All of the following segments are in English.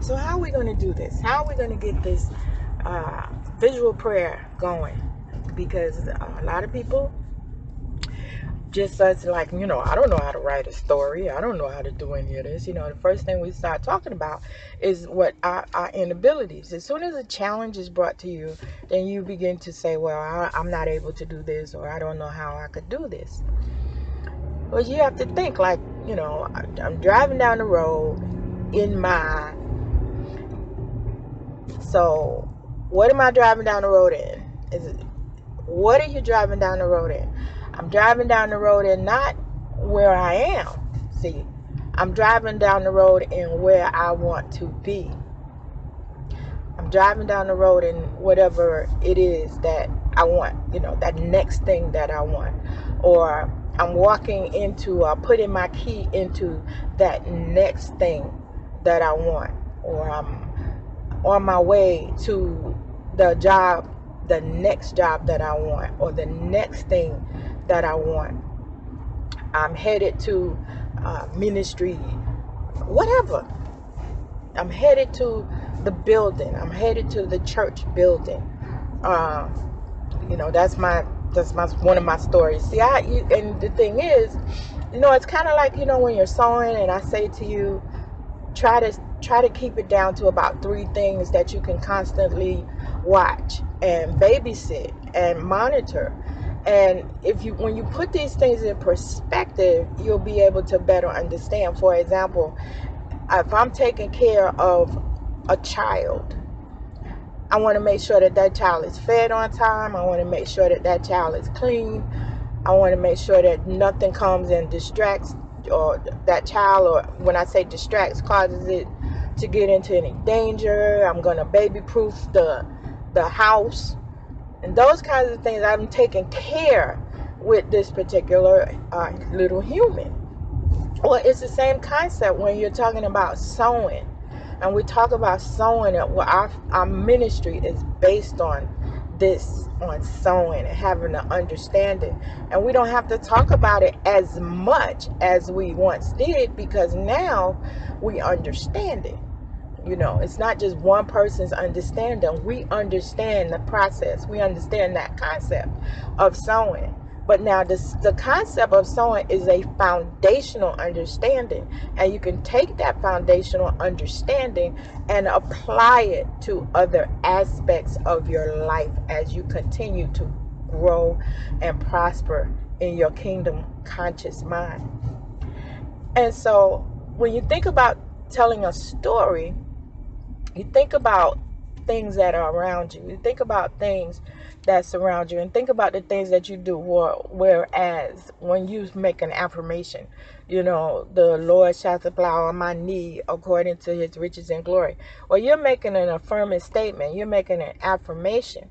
So how are we going to do this? How are we going to get this visual prayer going? Because a lot of people just says like, I don't know how to write a story. I don't know how to do any of this. The first thing we start talking about is what our inabilities. As soon as a challenge is brought to you, then you begin to say, well, I'm not able to do this, or I don't know how I could do this. Well, you have to think like, I'm driving down the road in my... So what am I driving down the road in? What are you driving down the road in? I'm driving down the road in not where I am. See, I'm driving down the road in where I want to be. I'm driving down the road in whatever it is that I want, that next thing that I want. Or I'm walking into, putting my key into that next thing that I want. Or I'm on my way to the job, the next job that I want, or the next thing that I want. I'm headed to ministry, whatever. I'm headed to the building. I'm headed to the church building. That's one of my stories. See, and the thing is, it's kind of like, when you're sewing, and I say to you, try to keep it down to about 3 things that you can constantly watch and babysit and monitor. And when you put these things in perspective, you'll be able to better understand. For example, if I'm taking care of a child, I want to make sure that child is fed on time. I want to make sure that child is clean. I want to make sure that nothing comes and distracts or that child, or when I say distracts, causes it to get into any danger. I'm going to baby proof the house. And those kinds of things, I'm taking care with this particular little human. Well, it's the same concept when you're talking about sewing. And we talk about sewing. Well, our ministry is based on this, on sewing and having an understanding. And we don't have to talk about it as much as we once did, because now we understand it. It's not just one person's understanding. We understand the process. We understand that concept of sewing. But now the concept of sewing is a foundational understanding. And you can take that foundational understanding and apply it to other aspects of your life as you continue to grow and prosper in your kingdom conscious mind. And so when you think about telling a story, you think about things that are around you. You think about things that surround you, and think about the things that you do. Whereas when you make an affirmation, the Lord shall supply all my need according to his riches and glory. Well, you're making an affirming statement. You're making an affirmation.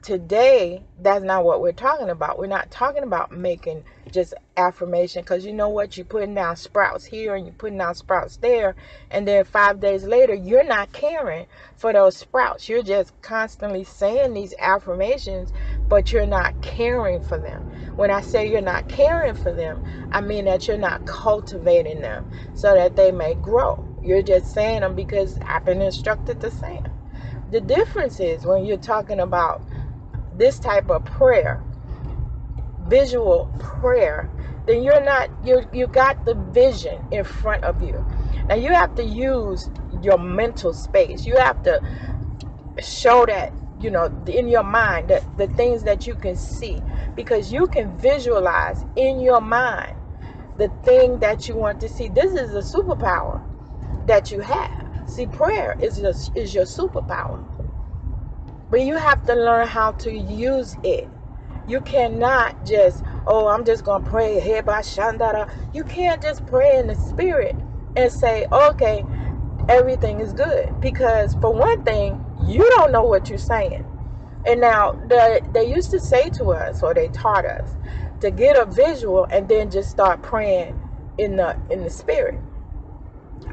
Today, that's not what we're talking about. We're not talking about making just affirmation, because you know what? You're putting down sprouts here and you're putting down sprouts there, and then 5 days later, you're not caring for those sprouts. You're just constantly saying these affirmations, but you're not caring for them. When I say you're not caring for them, I mean that you're not cultivating them so that they may grow. You're just saying them because I've been instructed to say them. The difference is when you're talking about this type of prayer, visual prayer, then you got the vision in front of you. Now you have to use your mental space. You have to show that, in your mind, that the things that you can see, because you can visualize in your mind the thing that you want to see. This is a superpower that you have. See, prayer is your superpower. But you have to learn how to use it. You cannot just, I'm just going to pray. You can't just pray in the spirit and say, okay, everything is good. Because for one thing, you don't know what you're saying. And now, they used to say to us, or they taught us, to get a visual and then just start praying in the spirit.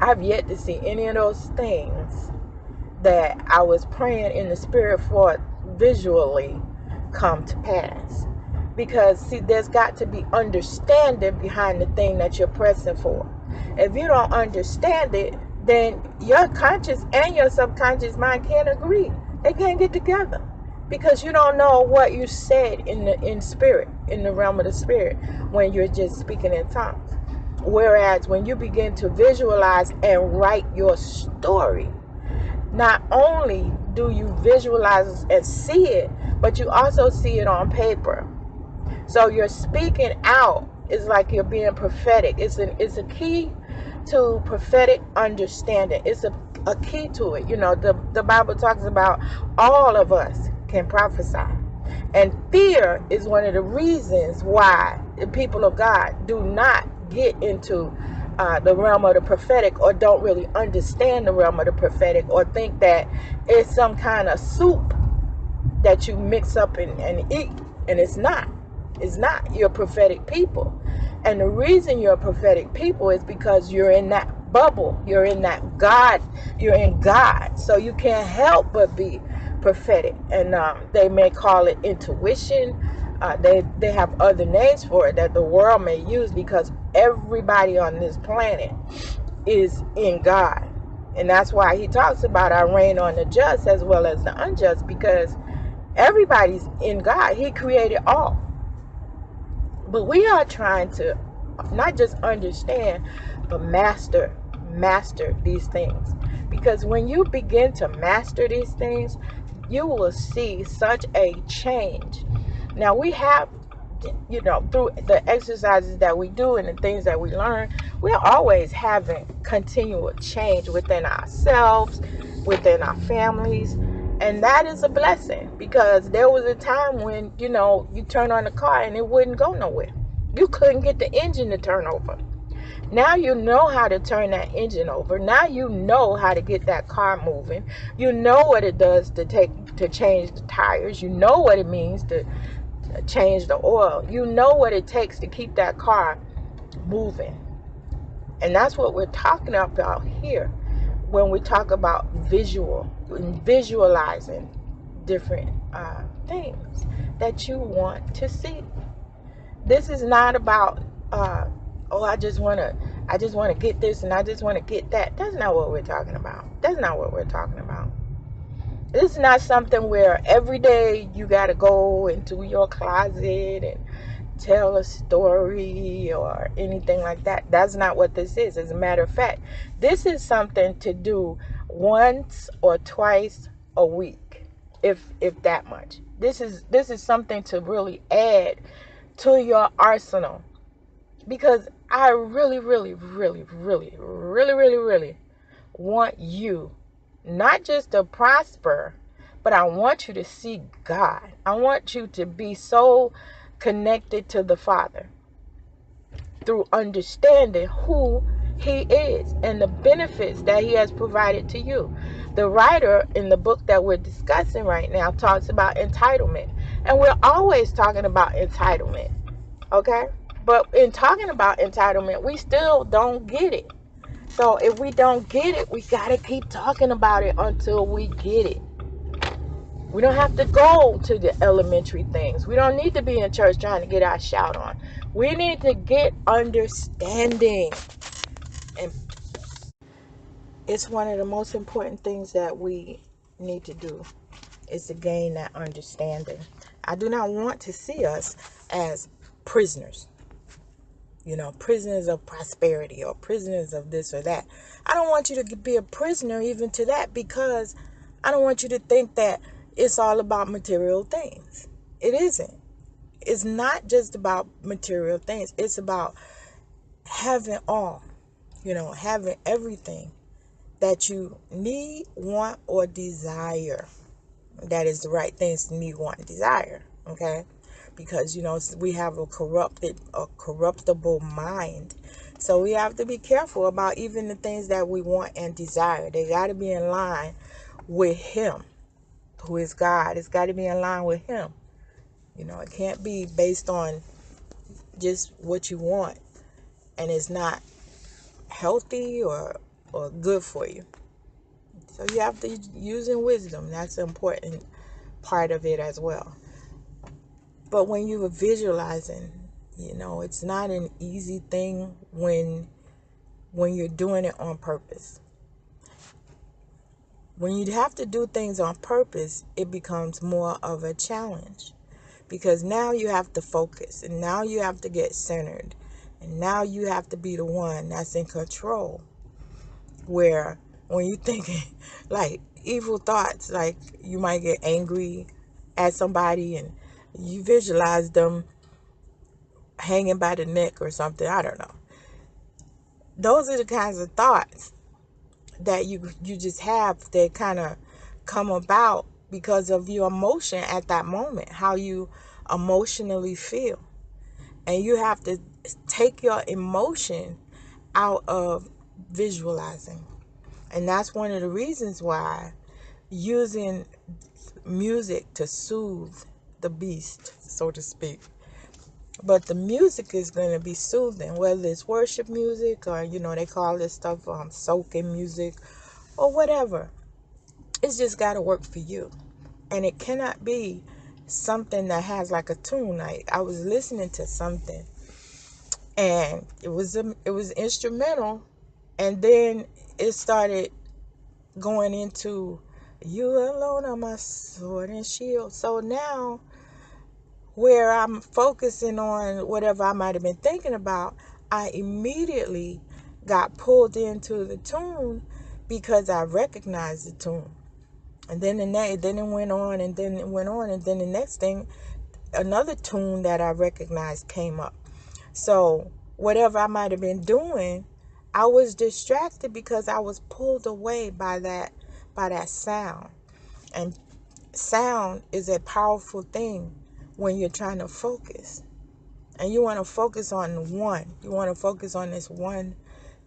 I've yet to see any of those things that I was praying in the spirit for visually come to pass. Because, see, there's got to be understanding behind the thing that you're pressing for. If you don't understand it, then your conscious and your subconscious mind can't agree. They can't get together because you don't know what you said in spirit, in the realm of the spirit, when you're just speaking in tongues. Whereas when you begin to visualize and write your story, not only do you visualize and see it, but you also see it on paper. So you're speaking out. It's like you're being prophetic. It's a key to prophetic understanding. It's a key to it. You know, the Bible talks about all of us can prophesy. And fear is one of the reasons why the people of God do not get into the realm of the prophetic, or don't really understand the realm of the prophetic, or think that it's some kind of soup that you mix up and eat. And it's not. It's not. You're prophetic people. And the reason you're a prophetic people is because you're in that bubble. You're in that God. You're in God. So you can't help but be prophetic. And they may call it intuition. They have other names for it that the world may use, because everybody on this planet is in God. And that's why he talks about I reign on the just as well as the unjust, because everybody's in God. He created all. But we are trying to not just understand, but master these things. Because when you begin to master these things, you will see such a change. Now we have, you know, through the exercises that we do and the things that we learn, we're always having continual change within ourselves, within our families. And that is a blessing, because there was a time when, you know, you turn on the car and it wouldn't go nowhere. You couldn't get the engine to turn over. Now you know how to turn that engine over. Now you know how to get that car moving. You know what it does to change the tires. You know what it means to change the oil. You know what it takes to keep that car moving. And that's what we're talking about here when we talk about visualizing different things that you want to see. This is not about I just want to get this and I just want to get that. That's not what we're talking about. That's not what we're talking about. This is not something where every day you got to go into your closet and tell a story or anything like that. That's not what this is. As a matter of fact, this is something to do once or twice a week, if that much. This is something to really add to your arsenal, because I really want you not just to prosper, but I want you to see God. I want you to be so connected to the Father through understanding who he is and the benefits that he has provided to you. The writer in the book that we're discussing right now talks about entitlement, and we're always talking about entitlement, okay? But in talking about entitlement, we still don't get it. So if we don't get it, we got to keep talking about it until we get it. We don't have to go to the elementary things. We don't need to be in church trying to get our shout on. We need to get understanding. And it's one of the most important things that we need to do, is to gain that understanding. I do not want to see us as prisoners. You know, prisoners of prosperity or prisoners of this or that. I don't want you to be a prisoner even to that, because I don't want you to think that it's all about material things. It isn't. It's not just about material things. It's about having all, you know, having everything that you need, want, or desire. That is the right things to need, want, and desire. Okay? Because, you know, we have a corruptible mind. So we have to be careful about even the things that we want and desire. They got to be in line with him, who is God. It's got to be in line with him. You know, it can't be based on just what you want and it's not healthy or good for you. So you have to use in wisdom. That's an important part of it as well. But when you are visualizing, you know, it's not an easy thing when you're doing it on purpose. When you have to do things on purpose, it becomes more of a challenge, because now you have to focus, and now you have to get centered, and now you have to be the one that's in control. Where when you think like evil thoughts, like you might get angry at somebody and you visualize them hanging by the neck or something, I don't know. Those are the kinds of thoughts that you just have that kind of come about because of your emotion at that moment, how you emotionally feel. And you have to take your emotion out of visualizing. And that's one of the reasons why using music to soothe the beast, so to speak. But the music is going to be soothing, whether it's worship music or, they call this stuff soaking music or whatever. It's just got to work for you. And it cannot be something that has like a tune. Like I was listening to something and it was instrumental, and then it started going into "You alone are my sword and shield." So now, where I'm focusing on whatever I might have been thinking about, I immediately got pulled into the tune because I recognized the tune. And then then it went on, and then it went on, and then the next thing, another tune that I recognized came up. So whatever I might have been doing, I was distracted because I was pulled away by that sound. And sound is a powerful thing when you're trying to focus. And you want to focus on one. You want to focus on this one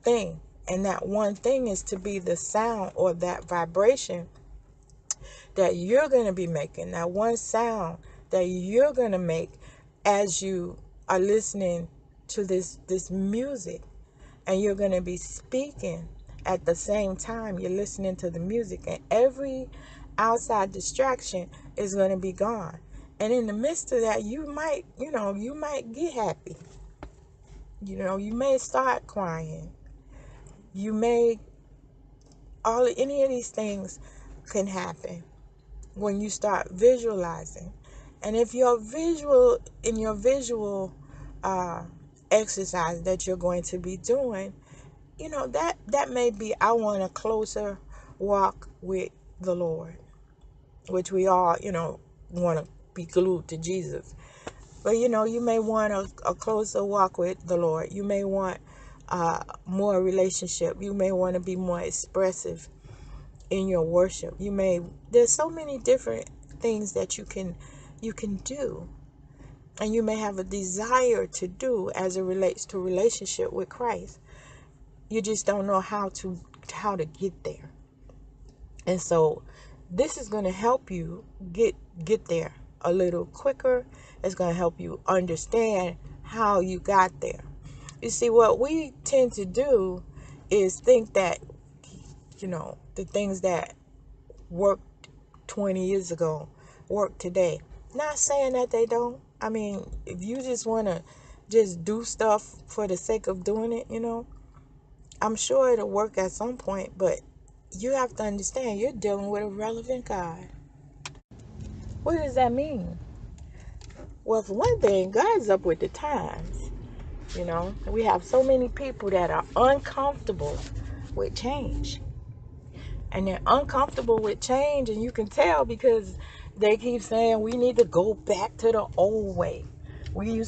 thing. And that one thing is to be the sound or that vibration that you're going to be making. That one sound that you're going to make as you are listening to this music. And you're going to be speaking at the same time you're listening to the music. And every outside distraction is going to be gone. And in the midst of that, you might get happy. You may start crying. You may, any of these things can happen when you start visualizing. And if your visual exercise that you're going to be doing, that may be, I want a closer walk with the Lord, which we all, want to be glued to Jesus. But, you may want a closer walk with the Lord. You may want more relationship. You may want to be more expressive in your worship. There's so many different things that you can do. And you may have a desire to do as it relates to relationship with Christ. You just don't know how to get there. And so this is going to help you get there a little quicker. It's going to help you understand how you got there. You see, what we tend to do is think that, the things that worked 20 years ago work today. Not saying that they don't. I mean, if you just want to just do stuff for the sake of doing it, I'm sure it'll work at some point, but you have to understand you're dealing with a relevant God. What does that mean? Well, for one thing, God's up with the times. We have so many people that are uncomfortable with change. And they're uncomfortable with change, and you can tell because they keep saying we need to go back to the old way. We need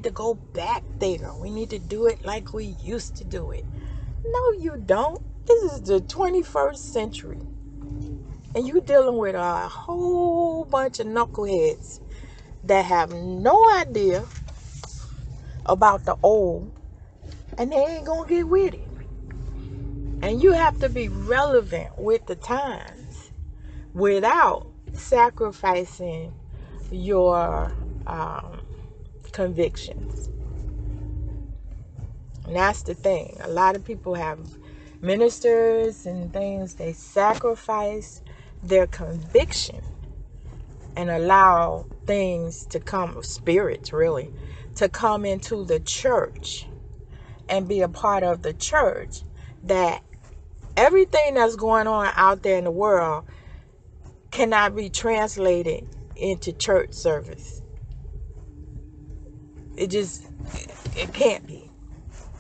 to go back there. We need to do it like we used to do it. No, you don't. This is the 21st century. And you're dealing with a whole bunch of knuckleheads that have no idea about the old, and they ain't gonna get with it. And you have to be relevant with the times without sacrificing your convictions. And that's the thing. A lot of people have ministers and things, they sacrifice their conviction and allow things to come, spirits really, to come into the church and be a part of the church that Everything that's going on out there in the world cannot be translated into church service. It can't be.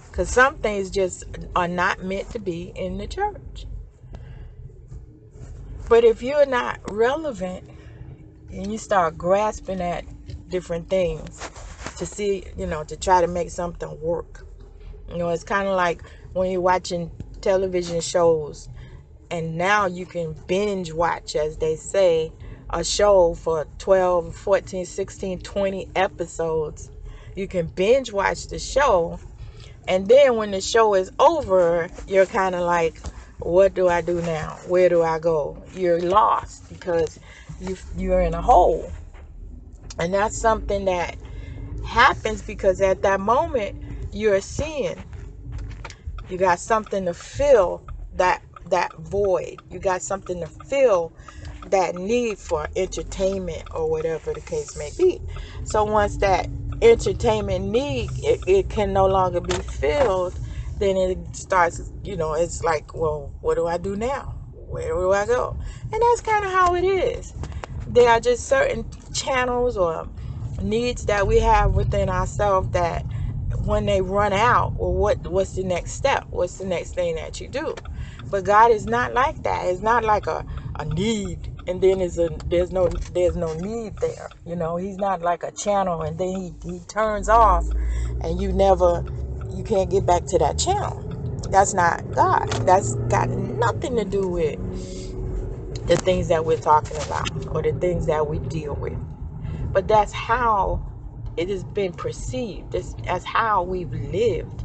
Because some things just are not meant to be in the church. But if you're not relevant and you start grasping at different things to see, to try to make something work. It's kind of like when you're watching television shows and now you can binge watch, as they say, a show for 12, 14, 16, 20 episodes. You can binge watch the show, and then when the show is over, you're kind of like, what do I do now? Where do I go? You're lost because you're in a hole. And that's something that happens because at that moment you're seeing. You got something to fill that void. You got something to fill that need for entertainment or whatever the case may be. So once that entertainment need it can no longer be filled, then it starts, it's like, well, what do I do now? Where do I go? And that's kind of how it is. There are just certain channels or needs that we have within ourselves that when they run out, well, what's the next step? What's the next thing that you do? But God is not like that. It's not like a need and then there's no need there. He's not like a channel and then he turns off and you can't get back to that channel. That's not God. That's got nothing to do with the things that we're talking about or the things that we deal with. But that's how it has been perceived. That's how we've lived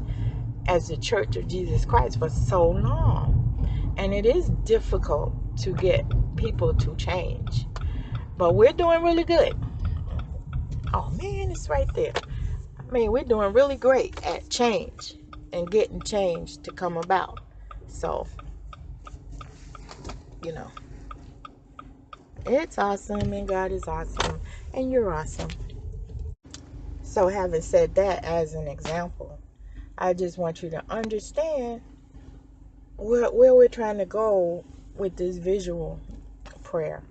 as the Church of Jesus Christ for so long. And it is difficult to get people to change. But we're doing really good. Oh man, it's right there. We're doing really great at change and getting change to come about. So, it's awesome and God is awesome and you're awesome. So having said that as an example, I just want you to understand where we're trying to go with this visual prayer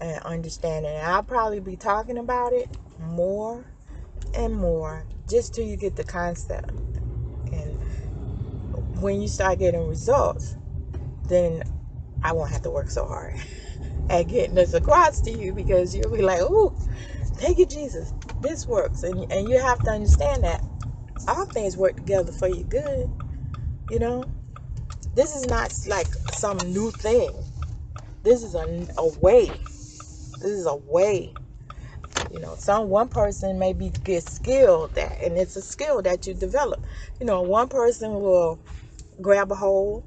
and understanding. And I'll probably be talking about it more and more just till you get the concept. And when you start getting results, then I won't have to work so hard at getting this across to you, because you'll be like, ooh, thank you, Jesus. This works. And you have to understand that all things work together for your good. This is not like some new thing. This is a way. This is a way. One person may get skilled at, and it's a skill that you develop. One person will grab a hold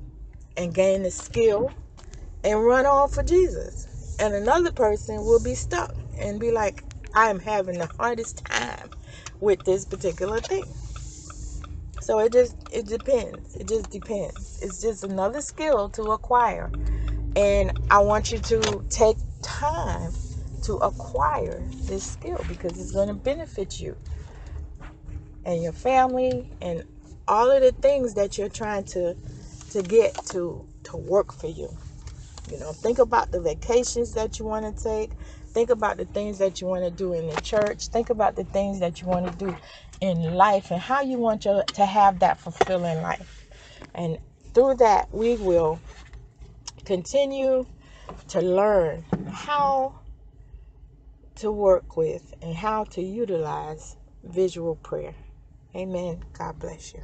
and gain the skill and run on for Jesus. And another person will be stuck and be like, I am having the hardest time with this particular thing. So it depends. It just depends. It's just another skill to acquire. And I want you to take time to acquire this skill, because it's going to benefit you and your family and all of the things that you're trying to get to work for you. Think about the vacations that you want to take. Think about the things that you want to do in the church. Think about the things that you want to do in life and how you want to have that fulfilling life. And through that, we will continue to learn how to work with and how to utilize visual prayer. Amen. God bless you.